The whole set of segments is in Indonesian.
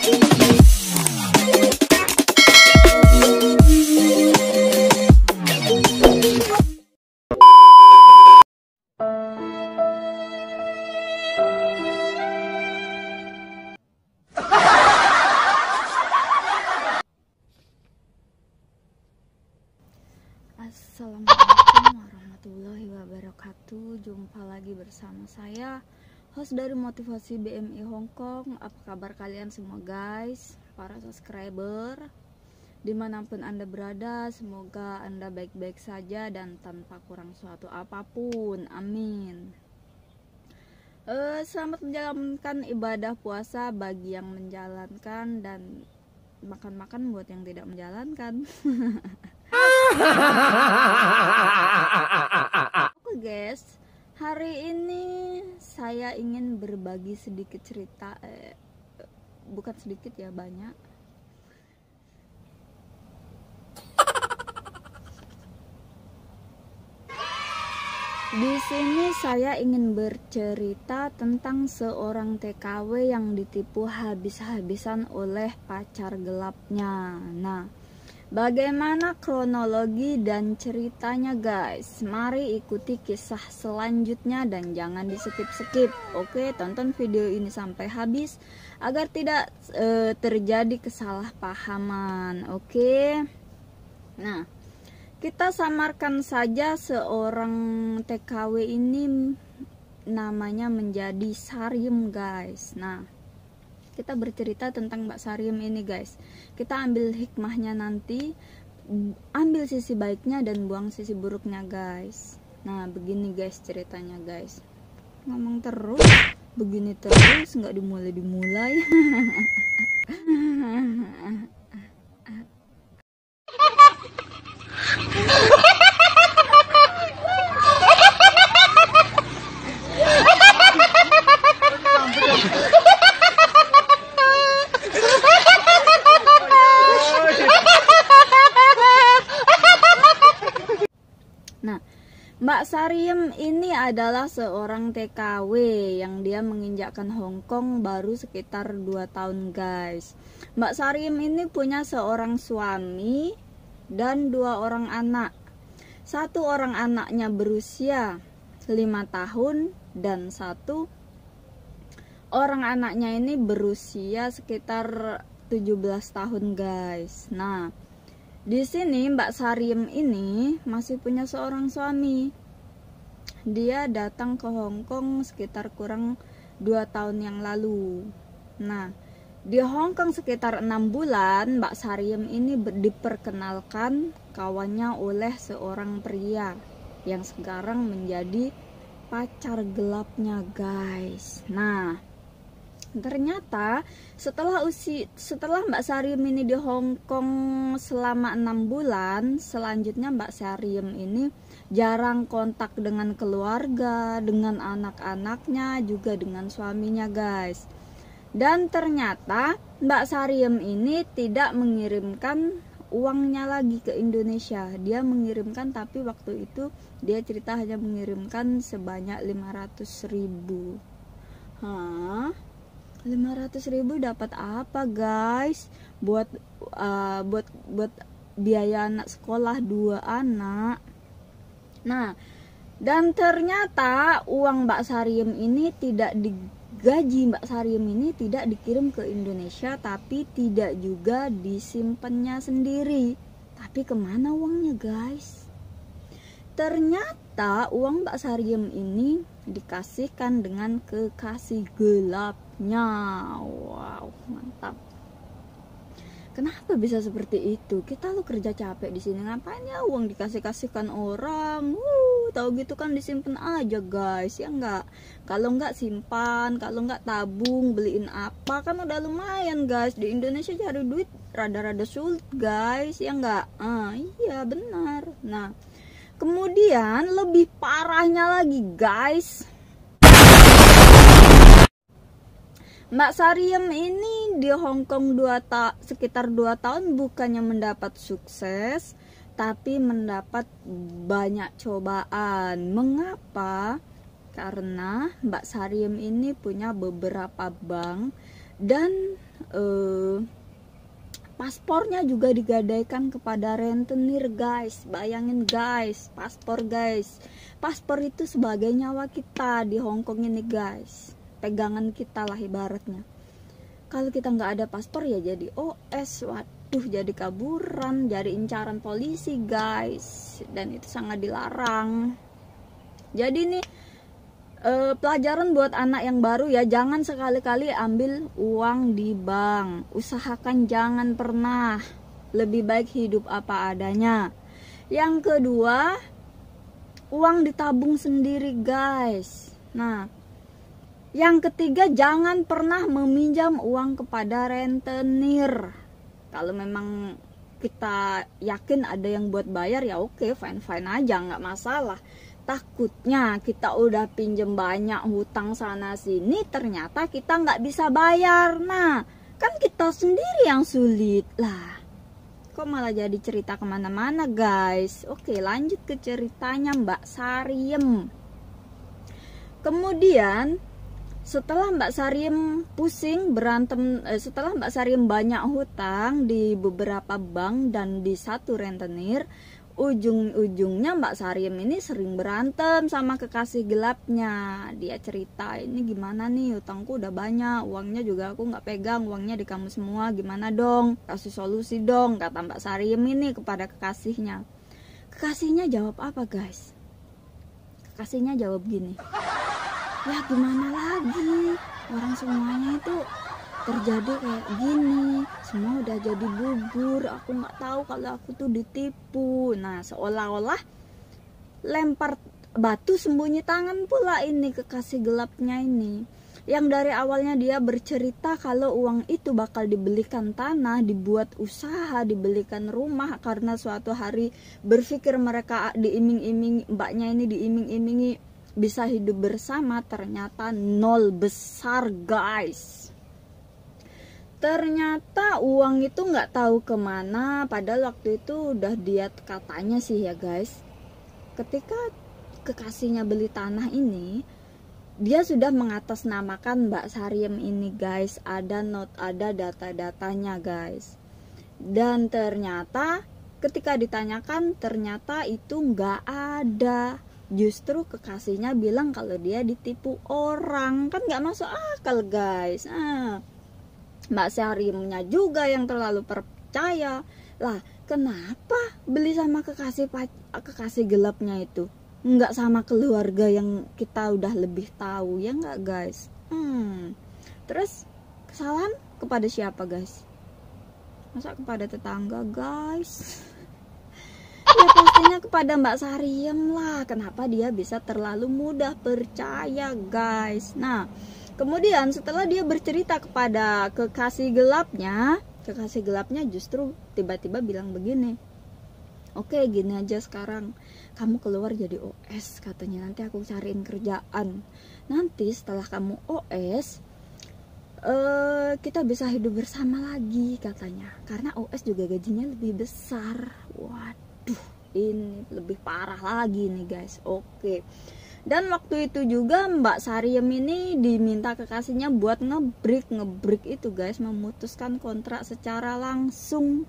Assalamualaikum warahmatullahi wabarakatuh. Jumpa lagi bersama saya, host dari Motivasi BMI Hongkong. Apa kabar kalian semua guys, para subscriber dimanapun anda berada? Semoga anda baik-baik saja dan tanpa kurang suatu apapun, amin. Selamat menjalankan ibadah puasa bagi yang menjalankan, dan makan-makan buat yang tidak menjalankan. Oke guys, hari ini saya ingin berbagi sedikit cerita, bukan sedikit ya, banyak. Di sini saya ingin bercerita tentang seorang TKW yang ditipu habis-habisan oleh pacar gelapnya. Nah, bagaimana kronologi dan ceritanya guys? Mari ikuti kisah selanjutnya dan jangan di skip-skip. Oke, tonton video ini sampai habis agar tidak terjadi kesalahpahaman. Oke. Nah, kita samarkan saja seorang TKW ini namanya menjadi Sariem guys. Nah, kita bercerita tentang Mbak Sariem ini guys. Kita ambil hikmahnya nanti, ambil sisi baiknya dan buang sisi buruknya guys. Nah, begini guys ceritanya guys. Ngomong terus, begini terus, nggak dimulai-dimulai. Nah, Mbak Sariem ini adalah seorang TKW yang dia menginjakkan Hongkong baru sekitar 2 tahun guys. Mbak Sariem ini punya seorang suami dan 2 orang anak. 1 orang anaknya berusia 5 tahun dan 1 orang anaknya ini berusia sekitar 17 tahun guys. Nah, di sini Mbak Sariem ini masih punya seorang suami. Dia datang ke Hongkong sekitar kurang 2 tahun yang lalu. Nah, di Hongkong sekitar 6 bulan Mbak Sariem ini diperkenalkan kawannya oleh seorang pria yang sekarang menjadi pacar gelapnya guys. Nah, ternyata setelah Mbak Sariem ini di Hongkong selama 6 bulan, selanjutnya Mbak Sariem ini jarang kontak dengan keluarga, dengan anak-anaknya, juga dengan suaminya guys. Dan ternyata Mbak Sariem ini tidak mengirimkan uangnya lagi ke Indonesia. Dia mengirimkan, tapi waktu itu dia cerita hanya mengirimkan sebanyak 500.000. Hah? 500.000 dapat apa guys? Buat biaya anak sekolah 2 anak. Nah, dan ternyata uang Mbak Sariem ini tidak digaji. Mbak Sariem ini tidak dikirim ke Indonesia, tapi tidak juga disimpannya sendiri. Tapi kemana uangnya guys? Ternyata uang Mbak Sariem ini dikasihkan dengan kekasih gelapnya. Wow, mantap. Kenapa bisa seperti itu? Kita lo kerja capek di sini, ngapain ya uang dikasihkan orang? Tahu gitu kan disimpan aja guys, ya enggak? Kalau enggak simpan, kalau enggak tabung, beliin apa, kan udah lumayan guys. Di Indonesia cari duit rada-rada sulit guys, ya enggak? Iya benar. Nah, kemudian lebih parahnya lagi guys, Mbak Sariem ini di Hongkong sekitar 2 tahun bukannya mendapat sukses, tapi mendapat banyak cobaan. Mengapa? Karena Mbak Sariem ini punya beberapa bank dan paspornya juga digadaikan kepada rentenir guys. Bayangin guys, paspor guys. Paspor itu sebagai nyawa kita di Hongkong ini guys. Pegangan kita lah ibaratnya. Kalau kita nggak ada paspor ya jadi OS. Waduh, jadi kaburan, jadi incaran polisi guys. Dan itu sangat dilarang. Jadi nih pelajaran buat anak yang baru ya, jangan sekali-kali ambil uang di bank. Usahakan jangan pernah. Lebih baik hidup apa adanya. Yang kedua, uang ditabung sendiri guys. Nah, yang ketiga, jangan pernah meminjam uang kepada rentenir. Kalau memang kita yakin ada yang buat bayar ya oke, fine-fine aja, nggak masalah. Takutnya kita udah pinjem banyak hutang sana sini, ternyata kita nggak bisa bayar. Nah, kan kita sendiri yang sulit lah. Kok malah jadi cerita kemana-mana guys. Oke, lanjut ke ceritanya Mbak Sariem. Kemudian setelah Mbak Sariem pusing berantem, setelah Mbak Sariem banyak hutang di beberapa bank dan di satu rentenir, ujung-ujungnya Mbak Sariem ini sering berantem sama kekasih gelapnya. Dia cerita, ini gimana nih, utangku udah banyak, uangnya juga aku nggak pegang, uangnya di kamu semua, gimana dong, kasih solusi dong, kata Mbak Sariem ini kepada kekasihnya. Kekasihnya jawab apa guys? Kekasihnya jawab gini, ya gimana lagi, orang semuanya itu terjadi kayak gini, semua udah jadi bubur, aku nggak tahu kalau aku tuh ditipu. Nah, seolah-olah lempar batu sembunyi tangan pula ini kekasih gelapnya ini, yang dari awalnya dia bercerita kalau uang itu bakal dibelikan tanah, dibuat usaha, dibelikan rumah, karena suatu hari berpikir mereka diiming-iming, mbaknya ini diiming-imingi bisa hidup bersama. Ternyata nol besar guys. Ternyata uang itu nggak tahu kemana, padahal waktu itu udah dia katanya sih ya guys, ketika kekasihnya beli tanah ini, dia sudah mengatasnamakan Mbak Sariem ini guys, ada data-datanya guys. Dan ternyata ketika ditanyakan, ternyata itu nggak ada. Justru kekasihnya bilang kalau dia ditipu orang, kan nggak masuk akal guys. Mbak Sariemnya juga yang terlalu percaya lah. Kenapa beli sama kekasih gelapnya itu, nggak sama keluarga yang kita udah lebih tahu, ya nggak guys? Terus kesalahan kepada siapa guys? Masa kepada tetangga guys? Ya pastinya kepada Mbak Sariem lah. Kenapa dia bisa terlalu mudah percaya guys? Nah, kemudian setelah dia bercerita kepada kekasih gelapnya justru tiba-tiba bilang begini, oke, gini aja sekarang, kamu keluar jadi OS katanya, nanti aku cariin kerjaan. Nanti setelah kamu OS, kita bisa hidup bersama lagi katanya, karena OS juga gajinya lebih besar. Waduh, ini lebih parah lagi nih guys. Oke. Dan waktu itu juga Mbak Sariem ini diminta kekasihnya buat ngebreak itu guys, memutuskan kontrak secara langsung.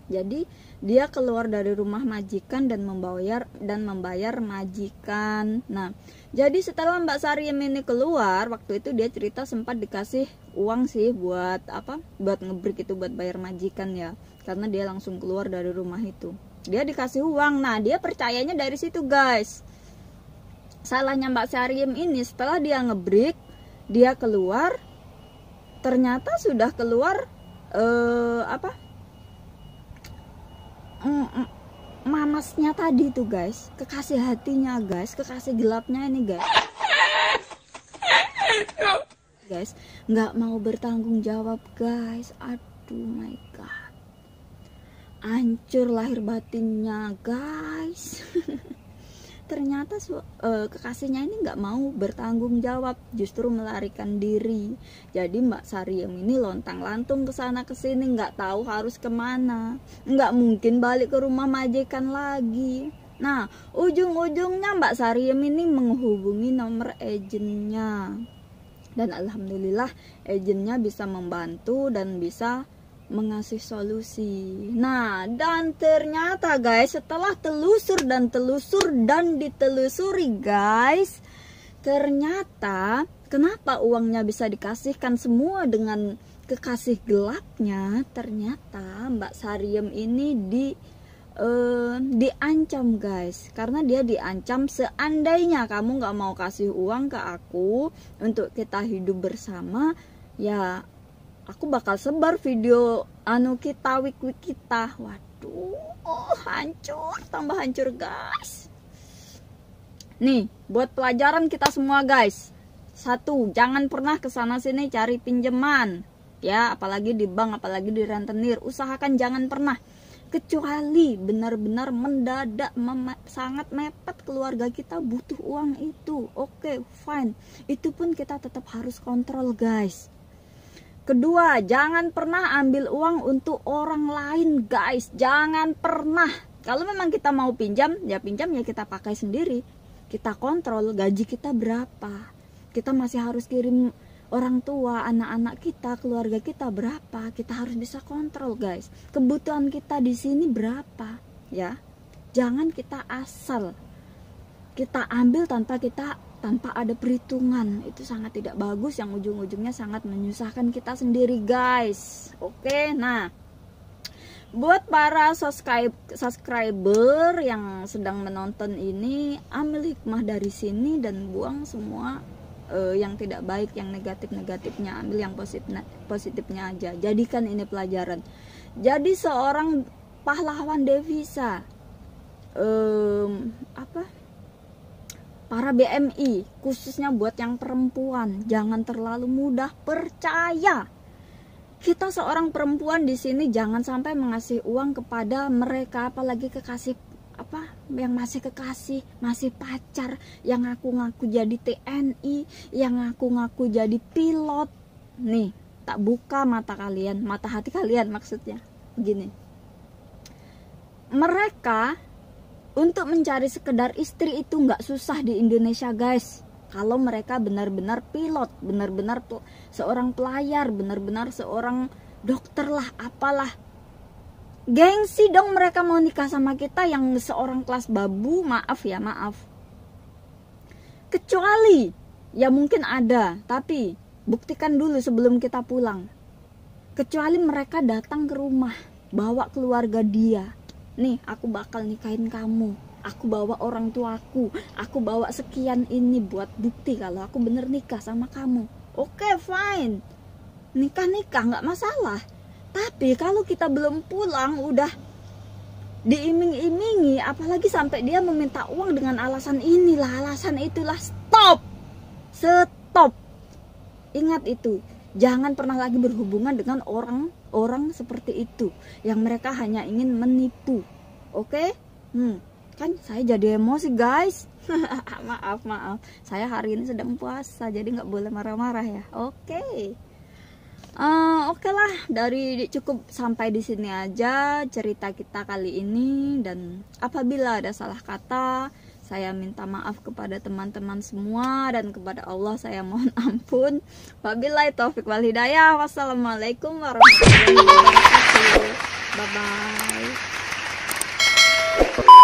Jadi dia keluar dari rumah majikan dan membayar majikan. Nah, jadi setelah Mbak Sariem ini keluar, waktu itu dia cerita sempat dikasih uang sih buat apa? Buat ngebreak itu, buat bayar majikan ya. Karena dia langsung keluar dari rumah itu. Dia dikasih uang. Nah, dia percayanya dari situ guys. Salahnya Mbak Sariem ini, setelah dia ngebreak, dia keluar, ternyata sudah keluar mamasnya tadi tuh guys, kekasih hatinya guys, kekasih gelapnya ini guys, nggak mau bertanggung jawab guys. Aduh my god, hancur lahir batinnya guys. Ternyata kekasihnya ini nggak mau bertanggung jawab, justru melarikan diri. Jadi Mbak Sariem ini lontang-lantung ke sana ke sini, nggak tahu harus kemana, nggak mungkin balik ke rumah majikan lagi. Nah, ujung-ujungnya Mbak Sariem ini menghubungi nomor agentnya. Dan alhamdulillah agennya bisa membantu dan bisa mengasih solusi. Nah, dan ternyata guys, setelah telusur dan ditelusuri guys, ternyata kenapa uangnya bisa dikasihkan semua dengan kekasih gelapnya? Ternyata Mbak Sariem ini diancam guys, karena dia diancam seandainya kamu nggak mau kasih uang ke aku untuk kita hidup bersama, ya aku bakal sebar video kita wik kita. Waduh, hancur, tambah hancur guys. Nih buat pelajaran kita semua guys. 1, jangan pernah kesana sini cari pinjaman ya, apalagi di bank, apalagi di rentenir. Usahakan jangan pernah, kecuali benar-benar mendadak sangat mepet keluarga kita butuh uang itu. Oke, fine, itu pun kita tetap harus kontrol guys. Kedua, jangan pernah ambil uang untuk orang lain guys, jangan pernah. Kalau memang kita mau pinjam ya kita pakai sendiri, kita kontrol gaji kita berapa, kita masih harus kirim orang tua, anak-anak kita, keluarga kita berapa, kita harus bisa kontrol guys. Kebutuhan kita di sini berapa ya. Jangan kita asal kita ambil tanpa ada perhitungan. Itu sangat tidak bagus, yang ujung-ujungnya sangat menyusahkan kita sendiri guys. Oke, nah buat para subscriber yang sedang menonton ini, ambil hikmah dari sini dan buang semua yang tidak baik, yang negatifnya, ambil yang positifnya aja. Jadikan ini pelajaran. Jadi seorang pahlawan devisa, para BMI khususnya buat yang perempuan, jangan terlalu mudah percaya. Kita seorang perempuan di sini jangan sampai mengasih uang kepada mereka, apalagi kekasih yang masih kekasih, masih pacar, yang ngaku-ngaku jadi TNI, yang ngaku-ngaku jadi pilot. Nih, tak buka mata kalian, mata hati kalian maksudnya. Begini, mereka untuk mencari sekedar istri itu nggak susah di Indonesia guys. Kalau mereka benar-benar pilot, benar-benar seorang pelayar, benar-benar seorang dokter lah, apalah, gengsi dong mereka mau nikah sama kita yang seorang kelas babu. Maaf. Kecuali ya mungkin ada, tapi buktikan dulu sebelum kita pulang. Kecuali mereka datang ke rumah, bawa keluarga dia. Nih, aku bakal nikahin kamu, aku bawa orang tuaku, aku bawa sekian ini buat bukti kalau aku bener nikah sama kamu. Oke, fine, nikah nggak masalah. Tapi kalau kita belum pulang udah diiming-imingi, apalagi sampai dia meminta uang dengan alasan inilah, alasan itulah, stop. Ingat itu, jangan pernah lagi berhubungan dengan orang seperti itu, yang mereka hanya ingin menipu. Oke? Kan saya jadi emosi guys. maaf, saya hari ini sedang puasa, jadi nggak boleh marah-marah ya. Oke lah, cukup sampai di sini aja cerita kita kali ini. Dan apabila ada salah kata, saya minta maaf kepada teman-teman semua, dan kepada Allah saya mohon ampun. Wabillahi taufik wal hidayah. Wassalamualaikum warahmatullahi wabarakatuh. Bye bye.